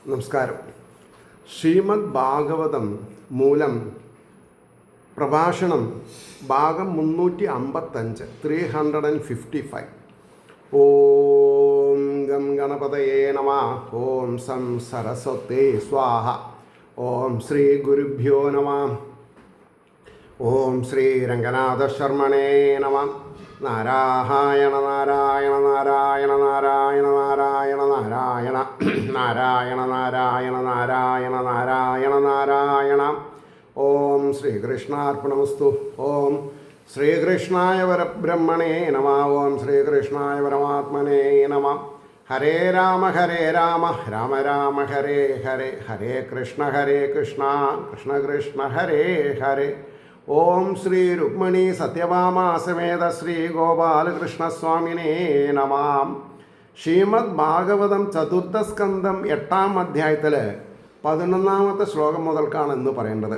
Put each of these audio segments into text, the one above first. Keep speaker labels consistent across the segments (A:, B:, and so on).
A: നമസ്കാരം. ശ്രീമദ് ഭാഗവതം മൂലം പ്രഭാഷണം ഭാഗം 355 355. ഓം ഗം ഗണപതയേ നമഃ. ഓം സം സരസ്വതേ സ്വാഹ. ഓം ശ്രീ ഗുരുഭ്യോ നമഃ. ഓം ശ്രീ രംഗനാഥശർമ്മണേ നമഃ. നാരായണ നാരായണ നാരായണ നാരായണ നാരായണ നാരായണ നാരായണ നാരായണ നാരായണ നാരായണ നാരായണ. ഓം ശ്രീകൃഷ്ണാർപ്പണമസ്തു. ഓം ശ്രീകൃഷ്ണായ പരബ്രഹ്മണേ നമഃ. ഓം ശ്രീകൃഷ്ണായ പരമാത്മനേ നമഃ. ഹരേ രാമ രാമ രാമ ഹരേ ഹരേ, ഹരേ കൃഷ്ണ കൃഷ്ണ കൃഷ്ണ ഹരേ ഹരേ. ഓം ശ്രീ രുക്മിണി സത്യഭാമ സമേത ശ്രീ ഗോപാലകൃഷ്ണസ്വാമിനേ നമാം. ശ്രീമദ് ഭാഗവതം ചതുർത്ഥസ്കന്ധം 8-ാം അധ്യായത്തിൽ 11-ാമത്തെ ശ്ലോകം മുതൽക്കാണ് ഇന്ന് പറയേണ്ടത്.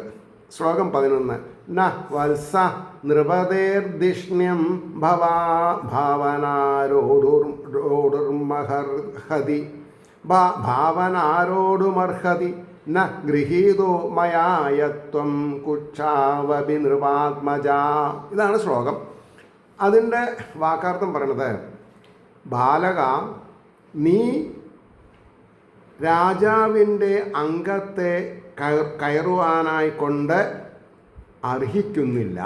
A: ശ്ലോകം 11. ന വത്സ നൃപതേർദിഷ്ണ്യം ഭാവനാരോടുമർഹതി ഭാവനാരോടുമർഹതി ന ഗൃഹീതോ മയായത്വം കുക്ഷാവപി നൃപാത്മജ. ഇതാണ് ശ്ലോകം. അതിൻ്റെ വാക്കാർത്ഥം പറയണത്, ബാലക, നീ രാജാവിൻ്റെ അംഗത്തെ കയറുവാനായിക്കൊണ്ട് അർഹിക്കുന്നില്ല.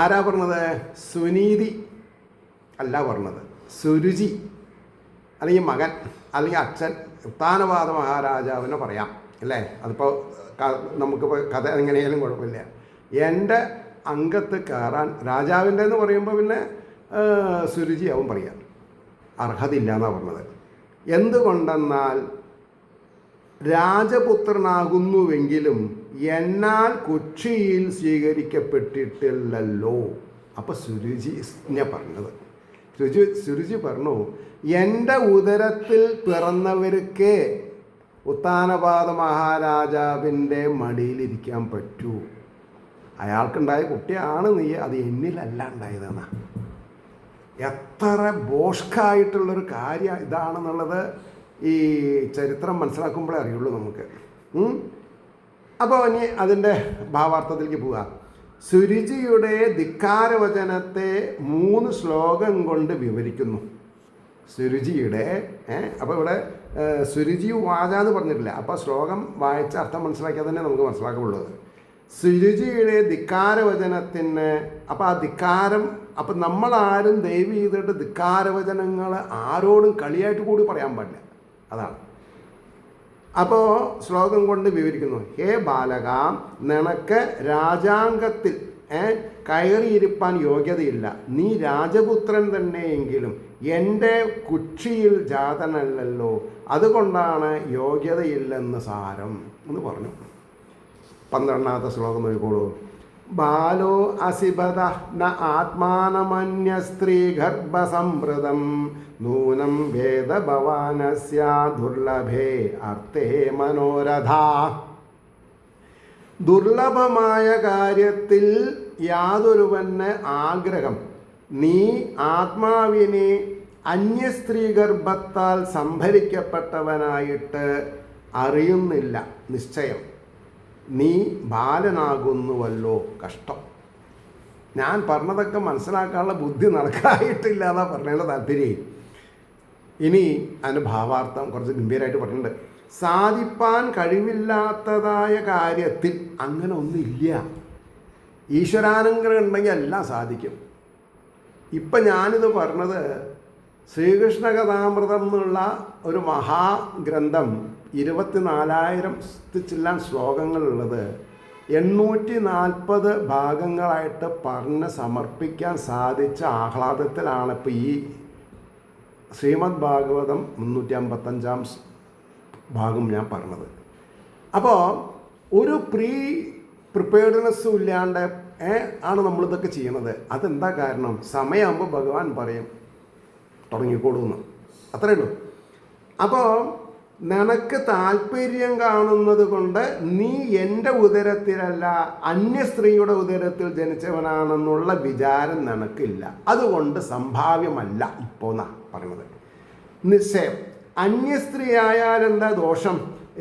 A: ആരാ പറഞ്ഞത്? സുനീതി അല്ല പറഞ്ഞത്, സുരുചി അല്ലെങ്കിൽ മകൻ അല്ലെങ്കിൽ അച്ഛൻ ഉത്താനപാദ മഹാരാജാവിനെ പറയാം അല്ലേ. അതിപ്പോൾ നമുക്കിപ്പോൾ കഥ എങ്ങനെയാലും കുഴപ്പമില്ല. എൻ്റെ അംഗത്ത് കയറാൻ രാജാവിൻ്റെ എന്ന് പറയുമ്പോൾ പിന്നെ സുരുചിയാവും പറയാം. അർഹതയില്ല എന്നാണ് പറഞ്ഞത്. എന്തുകൊണ്ടെന്നാൽ രാജപുത്രനാകുന്നുവെങ്കിലും എന്നാൽ കുക്ഷിയിൽ സ്വീകരിക്കപ്പെട്ടിട്ടില്ലല്ലോ. അപ്പോൾ സുരുചിനെ പറഞ്ഞത്. സുരുചി പറഞ്ഞു, എൻ്റെ ഉദരത്തിൽ പിറന്നവർക്ക് ഉത്താനപാദ മഹാരാജാവിൻ്റെ മടിയിലിരിക്കാൻ പറ്റൂ. അയാൾക്കുണ്ടായ കുട്ടിയാണ് നീ, അത് എന്നിലല്ല ഉണ്ടായതെന്നാ. എത്ര ബോഷ്കായിട്ടുള്ളൊരു കാര്യം ഇതാണെന്നുള്ളത് ഈ ചരിത്രം മനസ്സിലാക്കുമ്പോഴേ അറിയുള്ളൂ നമുക്ക്. അപ്പോൾ ഇനി അതിൻ്റെ ഭാവാർത്ഥത്തിലേക്ക് പോവുക. സുരുചിയുടെ ധിക്കാരവചനത്തെ 3 ശ്ലോകം കൊണ്ട് വിവരിക്കുന്നു. സുരുചിയുടെ അപ്പോൾ ഇവിടെ സുരുചി വാച എന്ന് പറഞ്ഞിട്ടില്ല. അപ്പോൾ ശ്ലോകം വായിച്ച അർത്ഥം മനസ്സിലാക്കിയാൽ തന്നെ നമുക്ക് മനസ്സിലാക്കുള്ളൂ. സുരുചിയുടെ ധിക്കാരവചനത്തിന് അപ്പോൾ ആ ധിക്കാരം, അപ്പം നമ്മളാരും ദയവ് ചെയ്തിട്ട് ധിക്കാരവചനങ്ങൾ ആരോടും കളിയായിട്ട് കൂടി പറയാൻ പാടില്ല. അതാണ്. അപ്പോൾ ശ്ലോകം കൊണ്ട് വിവരിക്കുന്നു. ഹേ ബാലക, നിനക്ക് രാജാംഗത്തിൽ കയറിയിരിപ്പാൻ യോഗ്യതയില്ല. നീ രാജപുത്രൻ തന്നെയെങ്കിലും എൻ്റെ കുക്ഷിയിൽ ജാതനല്ലല്ലോ, അതുകൊണ്ടാണ് യോഗ്യതയില്ലെന്ന് സാരം എന്ന് പറഞ്ഞു. 12-ാമത്തെ ശ്ലോകം നോക്കിക്കോളൂ. ബാലോ അസിബത ന ആത്മാനമന്യ സ്ത്രീ ഗർഭസംവൃതം നൂനം വേദഭവാനസ്യ ദുർലഭേ അർത്ഥേ മനോരഥ. ദുർലഭമായ കാര്യത്തിൽ യാതൊരുവന് ആഗ്രഹം, നീ ആത്മാവിനെ അന്യസ്ത്രീ ഗർഭത്താൽ സംഭരിക്കപ്പെട്ടവനായിട്ട് അറിയുന്നില്ല. നിശ്ചയം നീ ബാലനാകുന്നുവല്ലോ. കഷ്ടം. ഞാൻ പറഞ്ഞതൊക്കെ മനസ്സിലാക്കാനുള്ള ബുദ്ധി നടക്കായിട്ടില്ല എന്നാണ് പറഞ്ഞതിൻ്റെ താല്പര്യം. ഇനി അതിൻ്റെ ഭാവാർത്ഥം കുറച്ച് ഗംഭീരമായിട്ട് പറഞ്ഞിട്ടുണ്ട്. സാധിപ്പാൻ കഴിവില്ലാത്തതായ കാര്യത്തിൽ അങ്ങനെ ഒന്നുമില്ല. ഈശ്വരാനുഗ്രഹം ഉണ്ടെങ്കിൽ എല്ലാം സാധിക്കും. ഇപ്പം ഞാനിത് പറഞ്ഞത് ശ്രീകൃഷ്ണ കഥാമൃതം എന്നുള്ള ഒരു മഹാഗ്രന്ഥം 24,000 ചില്ലാൻ ശ്ലോകങ്ങളുള്ളത് 840 ഭാഗങ്ങളായിട്ട് പറഞ്ഞ് സമർപ്പിക്കാൻ സാധിച്ച ആഹ്ലാദത്തിലാണ് ഇപ്പോൾ ഈ ശ്രീമദ് ഭാഗവതം 355-ാം ഭാഗം ഞാൻ പറഞ്ഞത്. അപ്പോൾ ഒരു പ്രിപ്പയർഡ്നെസ്സും ഇല്ലാണ്ട് ആണ് നമ്മളിതൊക്കെ ചെയ്യണത്. അതെന്താ കാരണം? സമയമാകുമ്പോൾ ഭഗവാൻ പറയും തുടങ്ങിക്കോളൂന്ന്, അത്രയേ ഉള്ളൂ. അപ്പോൾ നിനക്ക് താല്പര്യം കാണുന്നത് കൊണ്ട് നീ എൻ്റെ ഉദരത്തിലല്ല അന്യ സ്ത്രീയുടെ ഉദരത്തിൽ ജനിച്ചവനാണെന്നുള്ള വിചാരം നിനക്കില്ല. അതുകൊണ്ട് സംഭാവ്യമല്ല ഇപ്പോൾ എന്നാണ് പറയുന്നത്. നിശ്ചയം അന്യസ്ത്രീയായാൽ എന്താ ദോഷം?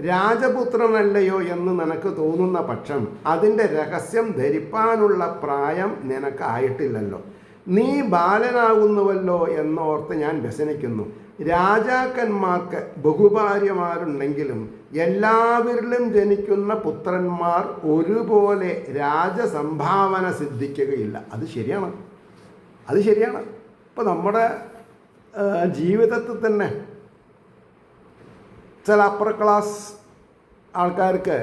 A: രാജപുത്രനല്ലയോ എന്ന് നിനക്ക് തോന്നുന്ന പക്ഷം അതിൻ്റെ രഹസ്യം ധരിപ്പാനുള്ള പ്രായം നിനക്ക് ആയിട്ടില്ലല്ലോ. നീ ബാലനാകുന്നുവല്ലോ എന്നോർത്ത് ഞാൻ വ്യസനിക്കുന്നു. രാജാക്കന്മാർക്ക് ബഹുഭാര്യമാരുണ്ടെങ്കിലും എല്ലാവരിലും ജനിക്കുന്ന പുത്രന്മാർ ഒരുപോലെ രാജസംഭാവന സിദ്ധിക്കുകയില്ല. അത് ശരിയാണ്, അത് ശരിയാണ്. ഇപ്പോൾ നമ്മുടെ ജീവിതത്തിൽ തന്നെ ചില അപ്പർ ക്ലാസ് ആൾക്കാർക്ക്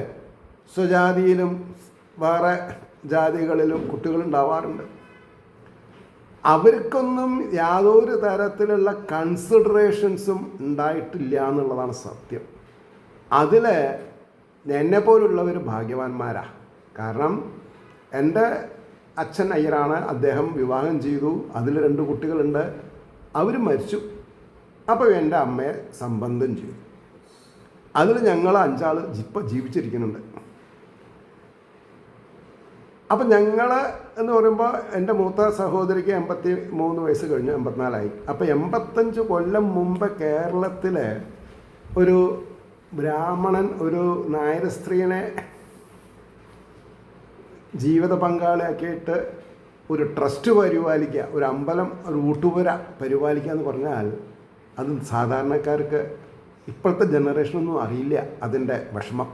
A: സ്വജാതിയിലും വേറെ ജാതികളിലും കുട്ടികളുണ്ടാവാറുണ്ട്. അവർക്കൊന്നും യാതൊരു തരത്തിലുള്ള കൺസിഡറേഷൻസും ഉണ്ടായിട്ടില്ല എന്നുള്ളതാണ് സത്യം. അതിൽ എന്നെപ്പോലുള്ളവർ ഭാഗ്യവാന്മാരാണ്. കാരണം എൻ്റെ അച്ഛൻ അയ്യരാണ്, അദ്ദേഹം വിവാഹം ചെയ്തു, അതിൽ 2 കുട്ടികളുണ്ട്, അവർ മരിച്ചു. അപ്പോൾ എൻ്റെ അമ്മയെ സംബന്ധം ചെയ്തു. അതിൽ ഞങ്ങൾ 5 ആൾ ഇപ്പോൾ ജീവിച്ചിരിക്കുന്നുണ്ട്. അപ്പം ഞങ്ങൾ എന്ന് പറയുമ്പോൾ എൻ്റെ മൂത്ത സഹോദരിക്ക് 83 വയസ്സ് കഴിഞ്ഞു, 84 അപ്പോൾ 85 കൊല്ലം മുമ്പ് കേരളത്തിൽ ഒരു ബ്രാഹ്മണൻ ഒരു നായർ സ്ത്രീനെ ജീവിത പങ്കാളിയാക്കിയിട്ട് ഒരു ട്രസ്റ്റ് പരിപാലിക്കുക, ഒരു അമ്പലം, ഒരു ഊട്ടുപുര പരിപാലിക്കുക എന്ന് പറഞ്ഞാൽ അത് സാധാരണക്കാർക്ക് ഇപ്പോഴത്തെ ജനറേഷനൊന്നും അറിയില്ല അതിൻ്റെ വിഷമം.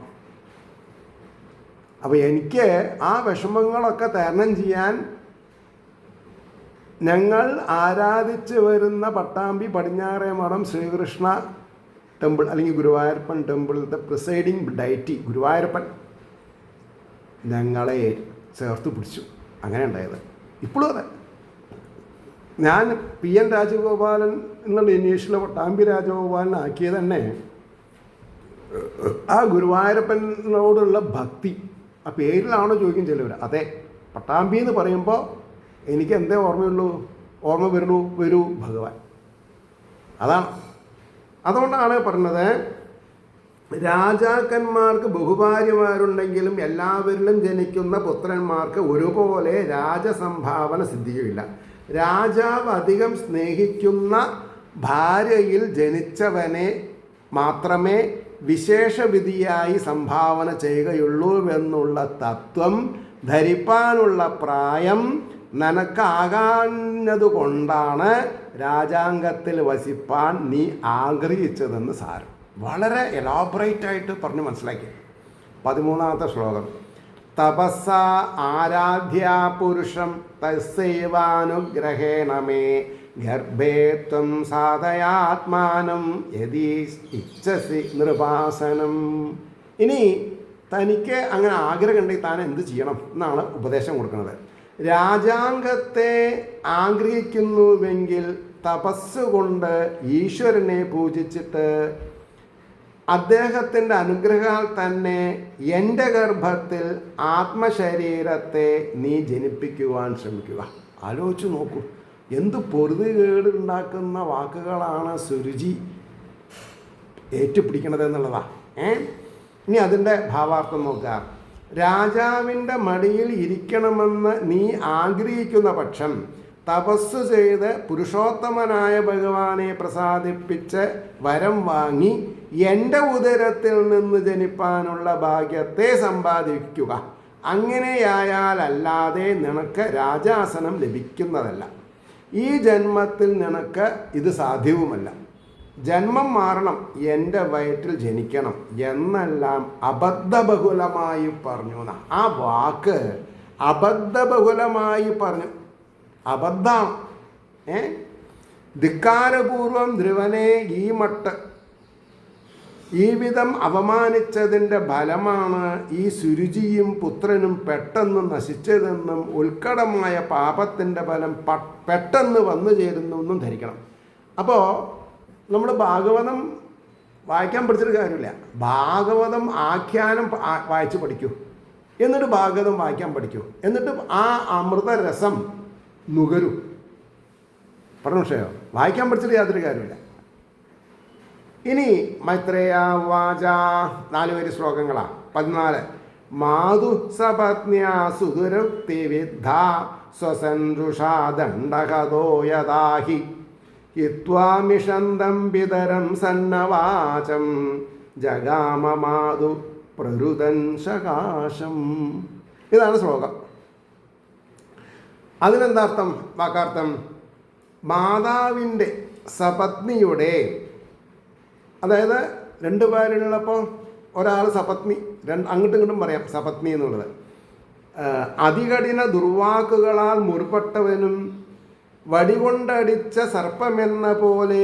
A: അപ്പോൾ എനിക്ക് ആ വിഷമങ്ങളൊക്കെ തരണം ചെയ്യാൻ ഞങ്ങൾ ആരാധിച്ച് വരുന്ന പട്ടാമ്പി പടിഞ്ഞാറേ മഠം ശ്രീകൃഷ്ണ ടെമ്പിൾ അല്ലെങ്കിൽ ഗുരുവായൂരപ്പൻ ടെമ്പിളിലത്തെ പ്രിസൈഡിങ് ഡൈറ്റി ഗുരുവായൂരപ്പൻ ഞങ്ങളെ ചേർത്ത് പിടിച്ചു. അങ്ങനെ ഉണ്ടായത്. ഇപ്പോഴും അതെ. ഞാൻ PN രാജഗോപാലൻ എന്നുള്ള ഇനീഷ്യൽ പട്ടാമ്പി രാജഗോപാലൻ ആക്കിയത് തന്നെ ആ ഗുരുവായൂരപ്പനോടുള്ള ഭക്തി. ആ പേരിലാണോ ചോദിക്കും ചിലവർ. അതെ, പട്ടാമ്പി എന്ന് പറയുമ്പോൾ എനിക്ക് എന്തേ ഓർമ്മ വരൂ ഭഗവാൻ. അതാണ്. അതുകൊണ്ടാണ് പറഞ്ഞത്, രാജാക്കന്മാർക്ക് ബഹുഭാര്യമാരുണ്ടെങ്കിലും എല്ലാവരിലും ജനിക്കുന്ന പുത്രന്മാർക്ക് ഒരുപോലെ രാജസംഭാവന സിദ്ധിക്കുകയില്ല. രാജാവ് അധികം സ്നേഹിക്കുന്ന ഭാര്യയിൽ ജനിച്ചവനെ മാത്രമേ വിശേഷവിധിയായി സംഭാവന ചെയ്യുകയുള്ളൂവെന്നുള്ള തത്വം ധരിപ്പാനുള്ള പ്രായം നിനക്കാകാഞ്ഞതുകൊണ്ടാണ് രാജാംഗത്തിൽ വസിപ്പാൻ നീ ആഗ്രഹിച്ചതെന്ന് സാരം. വളരെ എലാബറേറ്റായിട്ട് പറഞ്ഞ് മനസ്സിലാക്കി. 13ാമത്തെ ശ്ലോകം. തപസ്സ ആരാധ്യ പുരുഷം തസ്സൈവാനുഗ്രഹേണ മേ ഗർഭേ ത്വം സാധയാത്മാനം യദി ഇച്ഛസി നൃപാസനം. ഇനി തനിക്ക് അങ്ങനെ ആഗ്രഹമുണ്ടെങ്കിൽ താൻ എന്ത് ചെയ്യണം എന്നാണ് ഉപദേശം കൊടുക്കുന്നത്. രാജാംഗത്തെ ആഗ്രഹിക്കുന്നുവെങ്കിൽ തപസ്സുകൊണ്ട് ഈശ്വരനെ പൂജിച്ചിട്ട് അദ്ദേഹത്തിൻ്റെ അനുഗ്രഹത്താൽ തന്നെ എൻ്റെ ഗർഭത്തിൽ ആത്മശരീരത്തെ നീ ജനിപ്പിക്കുവാൻ ശ്രമിക്കുക. ആലോചിച്ച് നോക്കൂ, എന്ത് പൊറുതികേട് ഉണ്ടാക്കുന്ന വാക്കുകളാണ് സുരുചി ഏറ്റുപിടിക്കണത് എന്നുള്ളതാണ്. ഇനി അതിൻ്റെ ഭാവാർത്ഥം നോക്കുക. രാജാവിൻ്റെ മടിയിൽ ഇരിക്കണമെന്ന് നീ ആഗ്രഹിക്കുന്ന പക്ഷം തപസ് ചെയ്ത് പുരുഷോത്തമനായ ഭഗവാനെ പ്രസാദിപ്പിച്ച് വരം വാങ്ങി എൻ്റെ ഉദരത്തിൽ നിന്ന് ജനിപ്പാനുള്ള ഭാഗ്യത്തെ സമ്പാദിക്കുക. അങ്ങനെയായാലല്ലാതെ നിനക്ക് രാജാസനം ലഭിക്കുന്നതല്ല. ഈ ജന്മത്തിൽ നിനക്ക് ഇത് സാധ്യവുമല്ല. ജന്മം മാറണം, എൻ്റെ വയറ്റിൽ ജനിക്കണം എന്നെല്ലാം അബദ്ധബഹുലമായി പറഞ്ഞു. ആ വാക്ക് അബദ്ധബഹുലമായി പറഞ്ഞു. അബദ്ധം. ധിക്കാരപൂർവം ധ്രുവനെ ഈ മട്ട് ഈ വിധം അപമാനിച്ചതിൻ്റെ ഫലമാണ് ഈ സുരുചിയും പുത്രനും പെട്ടെന്ന് നശിച്ചതെന്നും ഉത്കടമായ പാപത്തിൻ്റെ ഫലം പെട്ടെന്ന് വന്നു ചേരുന്നു എന്നും ധരിക്കണം. അപ്പോൾ നമ്മൾ ഭാഗവതം വായിക്കാൻ പഠിച്ചിട്ട് കാര്യമില്ല. ഭാഗവതം ആഖ്യാനം വായിച്ച് പഠിക്കൂ, എന്നിട്ട് ഭാഗവതം വായിക്കാൻ പഠിക്കൂ, എന്നിട്ട് ആ അമൃതരസം നുകരൂ. പഠന വിഷയോ വായിക്കാൻ പഠിച്ചിട്ട് യാതൊരു കാര്യമില്ല. ഇനി മൈത്രേയ വാച 4 വരി ശ്ലോകങ്ങളാണ്. 14. മാതു സപത്ന്യാ സുദുരുക്തി വിദ്ധ സ്വസൻരുഷാ ദണ്ഡകതോ യദാഹി ഹിത്വാമിഷന്തം പിതരം സന്നവാചം ജഗാമമാതു പ്രരുതൻ സകാശം. ഇതാണ് ശ്ലോകം. അതിനെന്താർത്ഥം? വാക്കാർത്ഥം മാതാവിൻ്റെ സപത്നിയുടെ, അതായത് രണ്ട് പേരുള്ളപ്പോൾ ഒരാൾ സപത്നി, അങ്ങോട്ടും ഇങ്ങോട്ടും പറയാം സപത്നി എന്നുള്ളത്. അതികഠിന ദുർവാക്കുകളാൽ മുറിപ്പെട്ടവനും വടികൊണ്ടടിച്ച സർപ്പമെന്ന പോലെ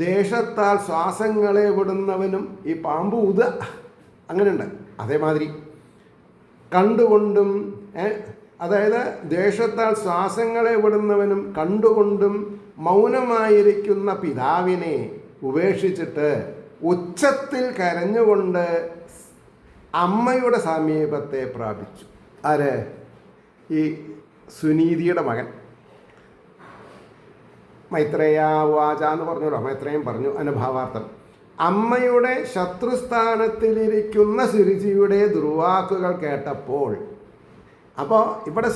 A: ദേശത്താൽ ശ്വാസങ്ങളെ വിടുന്നവനും, ഈ പാമ്പ് ഊത അങ്ങനെയുണ്ട്, അതേമാതിരി കണ്ടുകൊണ്ടും, അതായത് ദേശത്താൽ ശ്വാസങ്ങളെ വിടുന്നവനും കണ്ടുകൊണ്ടും മൗനമായിരിക്കുന്ന പിതാവിനെ ഉപേക്ഷിച്ചിട്ട് ഉച്ചത്തിൽ കരഞ്ഞുകൊണ്ട് അമ്മയുടെ സമീപത്തെ പ്രാപിച്ചു. ആര്? ഈ സുനീതിയുടെ മകൻ. മൈത്രേയ വാച എന്ന് പറഞ്ഞല്ലോ, മൈത്രേയം പറഞ്ഞു. അതിൻ്റെ ഭാവാർത്ഥം അമ്മയുടെ ശത്രുസ്ഥാനത്തിലിരിക്കുന്ന സുരുചിയുടെ ദുർവാക്കുകൾ കേട്ടപ്പോൾ. അപ്പോൾ ഇവിടെ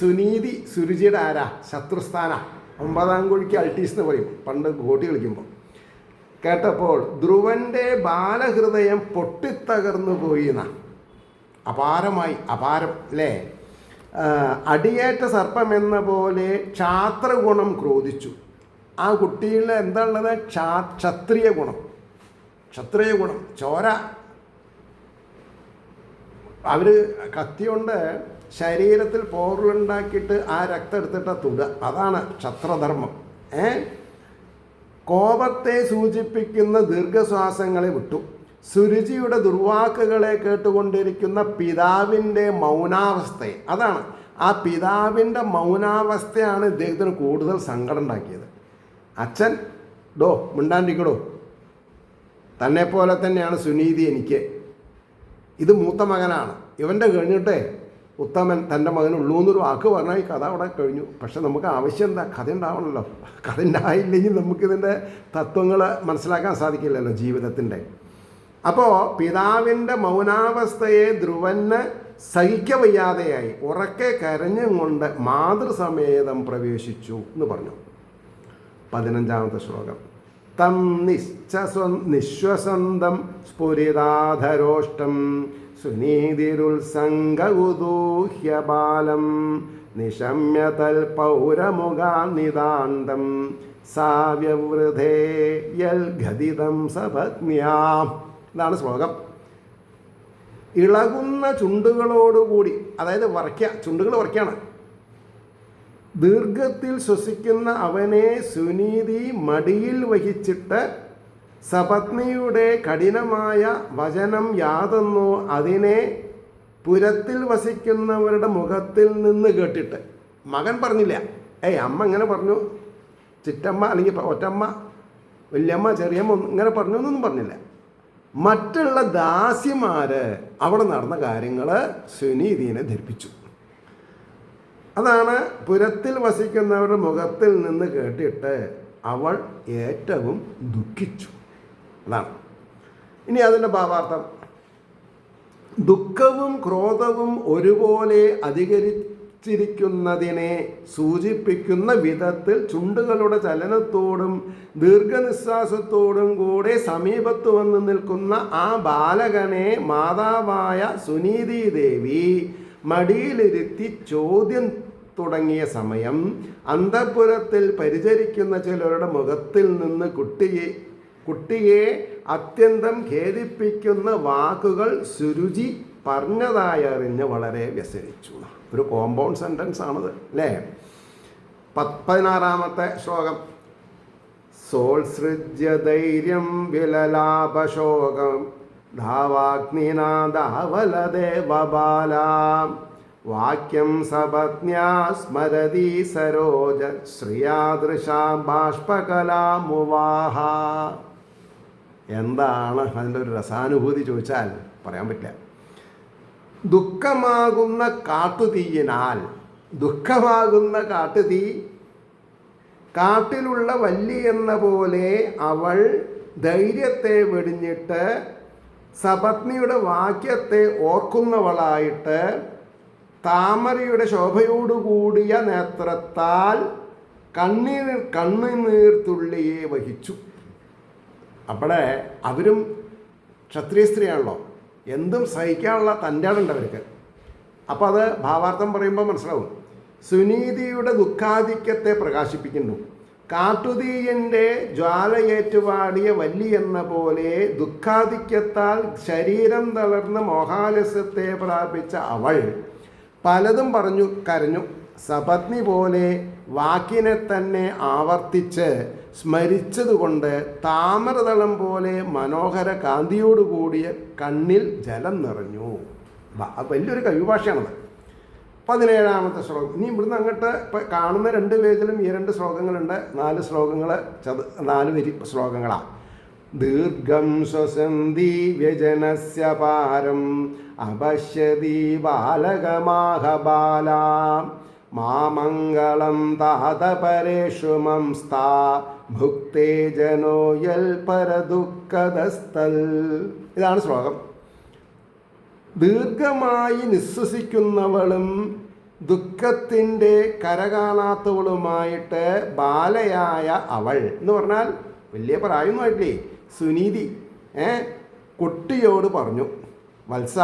A: സുനീതി സുരുചിയുടെ ആരാ? ശത്രുസ്ഥാന. 9ാം കുഴിക്ക് അൾട്ടീസ് എന്ന് പറയും പണ്ട് ഗോട്ടി കളിക്കുമ്പോൾ. കേട്ടപ്പോൾ ധ്രുവൻ്റെ ബാലഹൃദയം പൊട്ടിത്തകർന്നു പോയി എന്നാണ്. അപാരമായി, അപാരം അല്ലേ? അടിയേറ്റ സർപ്പം എന്ന പോലെ ക്ഷാത്രഗുണം ക്രോധിച്ചു. ആ കുട്ടിയിൽ എന്താ ഉള്ളത്? ക്ഷത്രിയ ഗുണം. ചോര. അവർ കത്തി കൊണ്ട് ശരീരത്തിൽ പോറുണ്ടാക്കിയിട്ട് ആ രക്തം എടുത്തിട്ട് തുക. അതാണ് ക്ഷത്രധർമ്മം. കോപത്തെ സൂചിപ്പിക്കുന്ന ദീർഘശ്വാസങ്ങളെ വിട്ടു. സുരുചിയുടെ ദുർവാക്കുകളെ കേട്ടുകൊണ്ടിരിക്കുന്ന പിതാവിൻ്റെ മൗനാവസ്ഥയെ, അതാണ് ആ പിതാവിൻ്റെ മൗനാവസ്ഥയാണ് ഇദ്ദേഹത്തിന് കൂടുതൽ സങ്കടം ഉണ്ടാക്കിയത്. അച്ഛൻ മിണ്ടാണ്ടിരിക്കടോ, തന്നെപ്പോലെ തന്നെയാണ് സുനീതി എനിക്ക്. ഇത് മൂത്ത മകനാണ്, ഇവൻ്റെ കഴിഞ്ഞിട്ടേ ഉത്തമൻ തൻ്റെ മകനുള്ളൂ എന്നൊരു വാക്ക് പറഞ്ഞാൽ ഈ കഥ അവിടെ കഴിഞ്ഞു. പക്ഷെ നമുക്ക് ആവശ്യം എന്താ? കഥ ഉണ്ടാവണമല്ലോ. കഥ ഉണ്ടായില്ലെങ്കിൽ നമുക്കിതിൻ്റെ തത്വങ്ങൾ മനസ്സിലാക്കാൻ സാധിക്കില്ലല്ലോ ജീവിതത്തിൻ്റെ. അപ്പോൾ പിതാവിൻ്റെ മൗനാവസ്ഥയെ ധ്രുവന് സഹിക്കവയ്യാതെയായി ഉറക്കെ കരഞ്ഞും കൊണ്ട് മാതൃസമേതം പ്രവേശിച്ചു എന്ന് പറഞ്ഞു. 15ാമത്തെ ശ്ലോകം. തം നിശ്വസന്തം സ്ഫുരിതാധരോഷ്ടം സുനീതിരുത്സംഗുദൂഹ്യ ബാലം നിശമ്യ തൽപൗരമുഖാനിതാന്തം സാവ്യവൃധേ യൽഗദിതം സപത്ന്യാം. ഇതാണ് ശ്ലോകം. ഇളകുന്ന ചുണ്ടുകളോടുകൂടി, അതായത് ചുണ്ടുകൾ വരയ്ക്കാണ്. ദീർഘത്തിൽ ശ്വസിക്കുന്ന അവനെ സുനീതി മടിയിൽ വഹിച്ചിട്ട് സപത്നിയുടെ കഠിനമായ വചനം യാതൊന്നോ അതിനെ പുരത്തിൽ വസിക്കുന്നവരുടെ മുഖത്തിൽ നിന്ന് കേട്ടിട്ട്. മകൻ പറഞ്ഞില്ല, അമ്മ ഇങ്ങനെ പറഞ്ഞു, ചിറ്റമ്മ അല്ലെങ്കിൽ ഒറ്റമ്മ, വല്യമ്മ, ചെറിയമ്മ ഇങ്ങനെ പറഞ്ഞു എന്നൊന്നും പറഞ്ഞില്ല. മറ്റുള്ള ദാസിമാർ അവിടെ നടന്ന കാര്യങ്ങൾ സുനീതിനെ ധരിപ്പിച്ചു. അതാണ് പുരത്തിൽ വസിക്കുന്നവരുടെ മുഖത്തിൽ നിന്ന് കേട്ടിട്ട് അവൾ ഏറ്റവും ദുഃഖിച്ചു. അതാണ്. ഇനി അതിൻ്റെ ഭാവാർത്ഥം. ദുഃഖവും ക്രോധവും ഒരുപോലെ അധികരിച്ചിരിക്കുന്നതിനെ സൂചിപ്പിക്കുന്ന വിധത്തിൽ ചുണ്ടുകളുടെ ചലനത്തോടും ദീർഘനിശ്വാസത്തോടും കൂടെ സമീപത്ത് വന്ന് നിൽക്കുന്ന ആ ബാലകനെ മാതാവായ സുനീതി ദേവി മടിയിലിരുത്തി ചോദ്യം തുടങ്ങിയ സമയം അന്തഃപുരത്തിൽ പരിചരിക്കുന്ന ചിലരുടെ മുഖത്തിൽ നിന്ന് കുട്ടിയെ അത്യന്തം ഖേദിപ്പിക്കുന്ന വാക്കുകൾ സുരുചി പറഞ്ഞതായി അറിഞ്ഞ് വളരെ വ്യസനിച്ചു. ഒരു കോമ്പൗണ്ട് സെൻറ്റൻസ് ആണത് അല്ലേ? 16ാമത്തെ ശ്ലോകം. സോത്സൃജ്യ ധൈര്യം വിലലാപശോകം ധാവാഗ്നിനാദാവലദേവബാലാം വാക്യം സപത്ന്യാ സ്മരതി സരോജ ശ്രിയാദൃശാം ബാഷ്പകലാമുവാഹ. എന്താണ് അതിൻ്റെ ഒരു രസാനുഭൂതി ചോദിച്ചാൽ പറയാൻ പറ്റില്ല. ദുഃഖമാകുന്ന കാട്ടുതീ കാട്ടിലുള്ള വല്ലി എന്ന പോലെ അവൾ ധൈര്യത്തെ വെടിഞ്ഞിട്ട് സപത്നിയുടെ വാക്യത്തെ ഓർക്കുന്നവളായിട്ട് താമരയുടെ ശോഭയോടുകൂടിയ നേത്രത്താൽ കണ്ണുനീർത്തുള്ളിയെ വഹിച്ചു. അവിടെ അവരും ക്ഷത്രിയ സ്ത്രീയാണല്ലോ, എന്തും സഹിക്കാനുള്ള തൻ്റെ ആളുണ്ട് അവർക്ക്. അപ്പോൾ അത് ഭാവാർത്ഥം പറയുമ്പോൾ മനസ്സിലാവും. സുനീതിയുടെ ദുഃഖാധിക്യത്തെ പ്രകാശിപ്പിക്കുന്നു. കാട്ടുതീയൻ്റെ ജ്വാലയേറ്റുപാടിയ വല്ലി എന്ന പോലെ ദുഃഖാധിക്യത്താൽ ശരീരം തളർന്ന് മോഹാലസ്യത്തെ പ്രാപിച്ച അവൾ പലതും പറഞ്ഞു കരഞ്ഞു. സപത്നി പോലെ വാക്കിനെ തന്നെ ആവർത്തിച്ച് സ്മരിച്ചതുകൊണ്ട് താമരതളം പോലെ മനോഹര കാന്തിയോടുകൂടിയ കണ്ണിൽ ജലം നിറഞ്ഞു. വലിയൊരു കവിഭാഷയാണത്. 17ാമത്തെ ശ്ലോകം. ഇനി ഇവിടുന്ന് അങ്ങോട്ട് ഇപ്പം കാണുന്ന 2 പേജിലും ഈ 2 ശ്ലോകങ്ങളുണ്ട്. 4 ശ്ലോകങ്ങൾ 4 വരി ശ്ലോകങ്ങളാണ്. ദീർഘം ശ്വസന്തി വ്യജനസ്യ പാരം അപശ്യതി ബാലകമാഹബാല മാമംഗളം താതപരേഷു മംസ്താ ഭുക്തേ ജനോ യൽ പരദുഃഖദസ്തൽ. ഇതാണ് ശ്ലോകം. ദീർഘമായി നിശ്വസിക്കുന്നവളും ദുഃഖത്തിൻ്റെ കരകാണാത്തവളുമായിട്ട് ബാലയായ അവൾ എന്ന് പറഞ്ഞാൽ വലിയ പ്രായമൊന്നുമായിട്ടില്ലേ, സുനീതി കുട്ടിയോട് പറഞ്ഞു, വത്സ,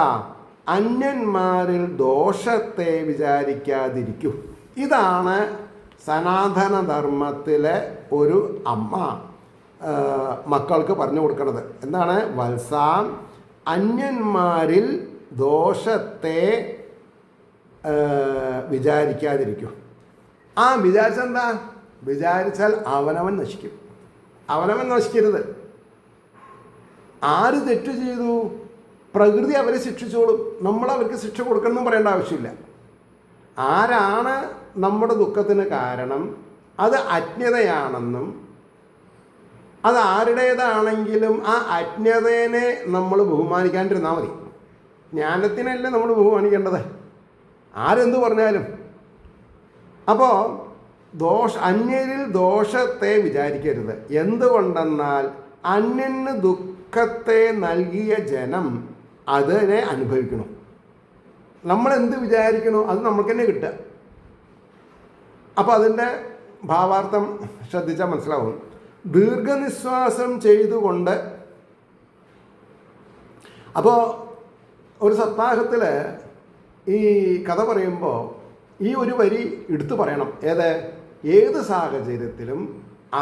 A: അന്യന്മാരിൽ ദോഷത്തെ വിചാരിക്കാതിരിക്കൂ. ഇതാണ് സനാതനധർമ്മത്തിലെ ഒരു അമ്മ മക്കൾക്ക് പറഞ്ഞു കൊടുക്കുന്നത്. എന്താണ്? വത്സ, അന്യന്മാരിൽ ദോഷത്തെ വിചാരിക്കാതിരിക്കും. വിചാരിച്ചെന്താ? വിചാരിച്ചാൽ അവനവൻ നശിക്കും. അവനവൻ നശിക്കരുത്. ആര് തെറ്റ് ചെയ്തു? പ്രകൃതി അവരെ ശിക്ഷിച്ചോളും. നമ്മൾ അവർക്ക് ശിക്ഷ കൊടുക്കണമെന്നും പറയേണ്ട ആവശ്യമില്ല. ആരാണ് നമ്മുടെ ദുഃഖത്തിന് കാരണം? അത് അജ്ഞതയാണെന്നും അത് ആരുടേതാണെങ്കിലും ആ അജ്ഞതേനെ നമ്മൾ ബഹുമാനിക്കാണ്ടിരുന്നാൽ മതി. ജ്ഞാനത്തിനല്ലേ നമ്മൾ ബഹുമാനിക്കേണ്ടത്, ആരെന്തു പറഞ്ഞാലും. അപ്പോൾ അന്യരിൽ ദോഷത്തെ വിചാരിക്കരുത്. എന്തുകൊണ്ടെന്നാൽ അന്യന് ദുഃഖത്തെ നൽകിയ ജനം അതിനെ അനുഭവിക്കണം. നമ്മളെന്ത് വിചാരിക്കണോ അത് നമുക്ക് തന്നെ കിട്ടുക. അപ്പോൾ അതിൻ്റെ ഭാവാർത്ഥം ശ്രദ്ധിച്ചാൽ മനസ്സിലാവും. ദീർഘനിശ്വാസം ചെയ്തുകൊണ്ട്, അപ്പോൾ ഒരു സപ്താഹത്തിൽ ഈ കഥ പറയുമ്പോൾ ഈ ഒരു വരി എടുത്തു പറയണം. ഏത് സാഹചര്യത്തിലും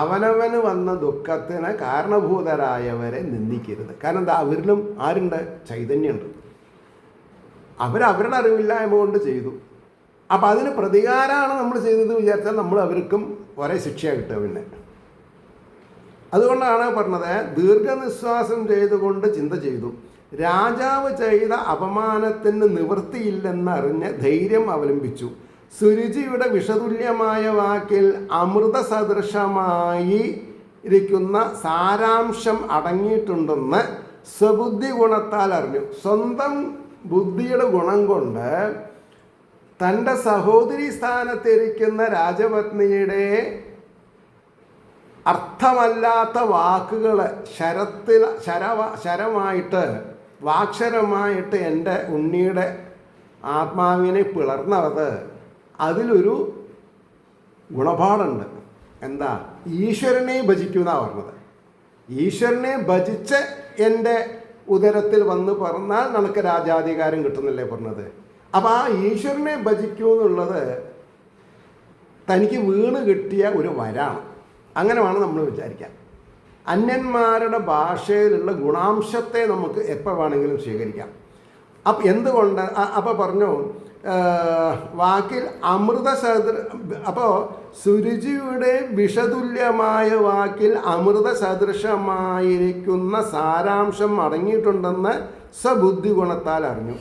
A: അവനവന് വന്ന ദുഃഖത്തിന് കാരണഭൂതരായവരെ നിന്ദിക്കരുത്. കാരണം എന്താ? അവരിലും ആരുണ്ട്? ചൈതന്യമുണ്ട്. അവരവരുടെ അറിവില്ലായ്മ കൊണ്ട് ചെയ്തു. അപ്പം അതിന് പ്രതികാരമാണ് നമ്മൾ ചെയ്തത് വിചാരിച്ചാൽ നമ്മൾ അവർക്കും ഒരേ ശിക്ഷയാണ് കിട്ടുക. പിന്നെ അതുകൊണ്ടാണ് പറഞ്ഞത്, ദീർഘനിശ്വാസം ചെയ്തുകൊണ്ട് ചിന്ത ചെയ്തു. രാജാവ് ചെയ്ത അപമാനത്തിന് നിവൃത്തിയില്ലെന്നറിഞ്ഞ് ധൈര്യം അവലംബിച്ചു. സുരുചിയുടെ വിഷതുല്യമായ വാക്കിൽ അമൃത സദൃശമായി ഇരിക്കുന്ന സാരാംശം അടങ്ങിയിട്ടുണ്ടെന്ന് സ്വബുദ്ധി ഗുണത്താൽ അറിഞ്ഞു. സ്വന്തം ബുദ്ധിയുടെ ഗുണം കൊണ്ട് തൻ്റെ സഹോദരി സ്ഥാനത്തിരിക്കുന്ന രാജപത്നിയുടെ അർത്ഥമല്ലാത്ത വാക്കുകൾ ശരമായിട്ട് വാക്ഷരമായിട്ട് എൻ്റെ ഉണ്ണിയുടെ ആത്മാവിനെ പിളർന്നത്, അതിലൊരു ഗുണപാടുണ്ട്. എന്താ? ഈശ്വരനെ ഭജിക്കുമെന്നാണ് പറഞ്ഞത്. ഈശ്വരനെ ഭജിച്ച് എൻ്റെ ഉദരത്തിൽ വന്ന് പറഞ്ഞാൽ നമുക്ക് രാജാധികാരം കിട്ടുന്നില്ലേ പറഞ്ഞത്. അപ്പോൾ ആ ഈശ്വരനെ ഭജിക്കൂ എന്നുള്ളത് തനിക്ക് വീണ് കിട്ടിയ ഒരു വരാണ്. അങ്ങനെ വേണം നമ്മൾ വിചാരിക്കാൻ. അന്യന്മാരുടെ ഭാഷയിലുള്ള ഗുണാംശത്തെ നമുക്ക് എപ്പോൾ വേണമെങ്കിലും സ്വീകരിക്കാം. അപ്പം എന്തുകൊണ്ട്? അപ്പോൾ പറഞ്ഞു വാക്കിൽ അമൃത അപ്പോൾ സുരുചിയുടെ വിഷതുല്യമായ വാക്കിൽ അമൃത സദൃശമായിരിക്കുന്ന സാരാംശം അടങ്ങിയിട്ടുണ്ടെന്ന് സ്വബുദ്ധി ഗുണത്താൽ അറിഞ്ഞു.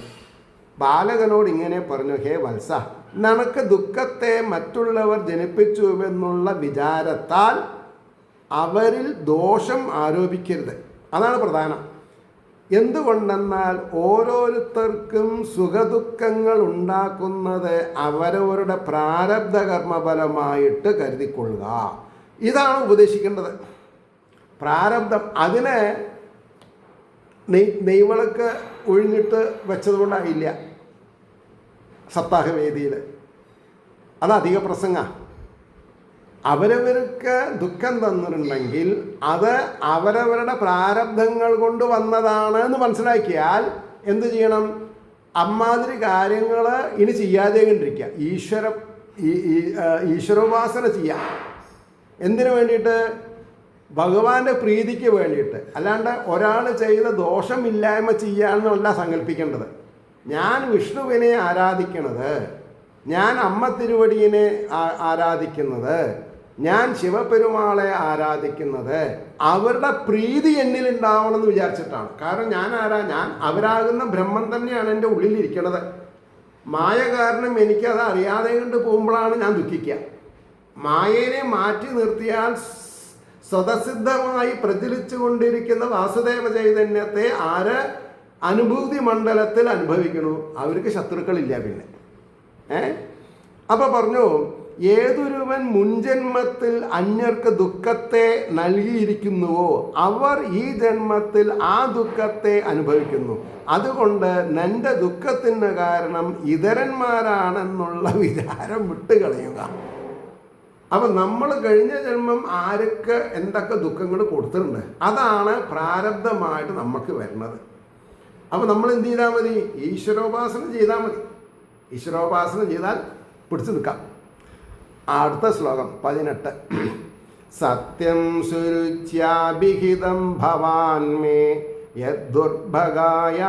A: ബാലകനോട് ഇങ്ങനെ പറഞ്ഞു, ഹേ വത്സ, നിനക്ക് ദുഃഖത്തെ മറ്റുള്ളവർ ജനിപ്പിച്ചുവെന്നുള്ള വിചാരത്താൽ അവരിൽ ദോഷം ആരോപിക്കരുത്. അതാണ് പ്രധാനം. എന്തുകൊണ്ടെന്നാൽ ഓരോരുത്തർക്കും സുഖദുഃഖങ്ങൾ ഉണ്ടാക്കുന്നത് അവരവരുടെ പ്രാരബ്ധ കർമ്മഫലമായിട്ട് കരുതിക്കൊള്ളുക. ഇതാണ് ഉപദേശിക്കേണ്ടത്. പ്രാരബ്ധം. അതിനെ നെയ്വിളക്ക് ഒഴിഞ്ഞിട്ട് വെച്ചതുകൊണ്ടായില്ല സപ്താഹവേദിയിൽ. അത് അധിക പ്രസംഗ. അവരവർക്ക് ദുഃഖം തന്നിട്ടുണ്ടെങ്കിൽ അത് അവരവരുടെ പ്രാരബ്ധങ്ങൾ കൊണ്ട് വന്നതാണ് എന്ന് മനസ്സിലാക്കിയാൽ എന്ത് ചെയ്യണം? അമ്മാതിരി കാര്യങ്ങൾ ഇനി ചെയ്യാതെ കണ്ടിരിക്കുക. ഈശ്വരോപാസന ചെയ്യാം. എന്തിനു വേണ്ടിയിട്ട്? ഭഗവാന്റെ പ്രീതിക്ക് വേണ്ടിയിട്ട്. അല്ലാണ്ട് ഒരാൾ ചെയ്ത ദോഷമില്ലായ്മ ചെയ്യാമെന്നല്ല സങ്കല്പിക്കേണ്ടത്. ഞാൻ വിഷ്ണുവിനെ ആരാധിക്കണത്, ഞാൻ അമ്മ തിരുവടിയെ ആരാധിക്കുന്നത്, ഞാൻ ശിവപെരുമാളെ ആരാധിക്കുന്നത് അവരുടെ പ്രീതി എന്നിലുണ്ടാവണം എന്ന് വിചാരിച്ചിട്ടാണ്. കാരണം ഞാൻ അവരാകുന്ന ബ്രഹ്മം തന്നെയാണ് എൻ്റെ ഉള്ളിലിരിക്കണത്. മായ കാരണം എനിക്കത് അറിയാതെ കൊണ്ട് പോകുമ്പോഴാണ് ഞാൻ ദുഃഖിക്കുക. മായനെ മാറ്റി നിർത്തിയാൽ സ്വതസിദ്ധമായി പ്രചരിച്ചു കൊണ്ടിരിക്കുന്ന വാസുദേവ ചൈതന്യത്തെ ആര് അനുഭൂതി മണ്ഡലത്തിൽ അനുഭവിക്കണു, അവർക്ക് ശത്രുക്കളില്ല. പിന്നെ അപ്പോൾ പറഞ്ഞു, ഏതൊരുവൻ മുൻജന്മത്തിൽ അന്യർക്ക് ദുഃഖത്തെ നൽകിയിരിക്കുന്നുവോ അവർ ഈ ജന്മത്തിൽ ആ ദുഃഖത്തെ അനുഭവിക്കുന്നു. അതുകൊണ്ട് നിന്റെ ദുഃഖത്തിന് കാരണം ഇതരന്മാരാണെന്നുള്ള വിചാരം വിട്ടുകളയുക. അപ്പം നമ്മൾ കഴിഞ്ഞ ജന്മം ആർക്ക് എന്തൊക്കെ ദുഃഖങ്ങൾ കൊടുത്തിട്ടുണ്ട്, അതാണ് പ്രാരബ്ധമായിട്ട് നമുക്ക് വരുന്നത്. അപ്പം നമ്മൾ എന്ത് ചെയ്താൽ മതി? ഈശ്വരോപാസന ചെയ്താൽ മതി. ഈശ്വരോപാസന ചെയ്താൽ പിടിച്ചു നിൽക്കാം. അടുത്ത ശ്ലോകം 18. സത്യം സുരുച്യാഭിഹിതം ഭവാൻ മേ യദ്ദുർഭഗായ